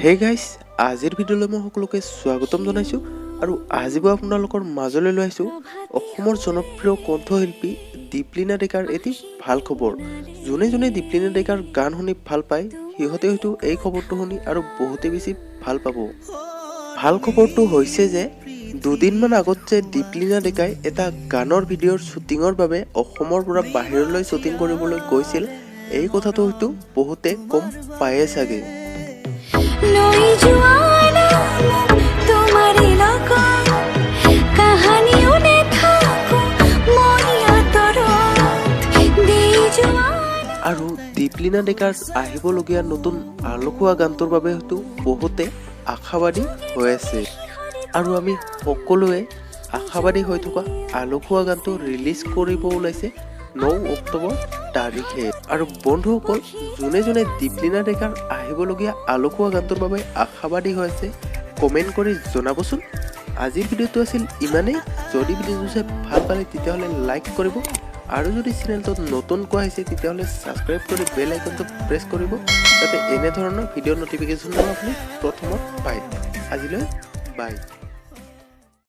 Hey guys, আজিৰ ভিডিঅ'লৈ মই সকলোকে স্বাগতম জনাইছোঁ আৰু আজি মই আপোনালোকৰ মাজলৈ লৈ আহিছোঁ অসমৰ জনপ্ৰিয় কণ্ঠশিল্পী দীপলিনা ডেকাৰ এটি ভাল খবৰ। যোনে যোনে দীপলিনা ডেকাৰ গান শুনি ভাল পায় সিহঁতে হয়তো এই খবৰটো শুনি আৰু বহুতে বেছি ভাল পাব। ভাল খবৰটো হৈছে যে দুদিনমান আগত যে দীপলিনা ডেকাই এটা গানৰ ভিডিঅ'ৰ শ্বুটিঙৰ বাবে অসমৰ পৰা বাহিৰলৈ শ্বুটিং কৰিবলৈ গৈছিল, এই কথাটো হয়তো বহুতে গম পায়ে চাগে। আৰু দীপলিনা ডেকাৰ আহিবলগীয়া নতুন আলোখোৱা গানটোৰ বাবে হয়তো বহুতে আশাবাদী হৈ আছে আৰু আমি সকলোৱে আশাবাদী হৈ থকা আলোখোৱা গানটো ৰিলিজ কৰিব ওলাইছে 9 অক্টোবৰ তাৰিখে। আৰু বন্ধুসকল, যোনে যোনে দীপলিনা ডেকাৰ আহিবলগীয়া আলোখোৱা গানটোৰ বাবে আশাবাদী হৈ আছে কমেণ্ট কৰি জনাবচোন। আজিৰ ভিডিঅ'টো আছিল ইমানেই। যদি ভিডিঅ'টো চাই ভাল পালে তেতিয়াহ'লে লাইক কৰিব আৰু যদি চেনেলটোত নতুনকৈ আহিছে তেতিয়াহ'লে ছাবস্ক্ৰাইব কৰি বেল আইকনটো প্ৰেছ কৰিব, যাতে এনেধৰণৰ ভিডিঅ' নটিফিকেশ্যনবোৰ আপুনি প্ৰথমত পায়। আজিলৈ বাই।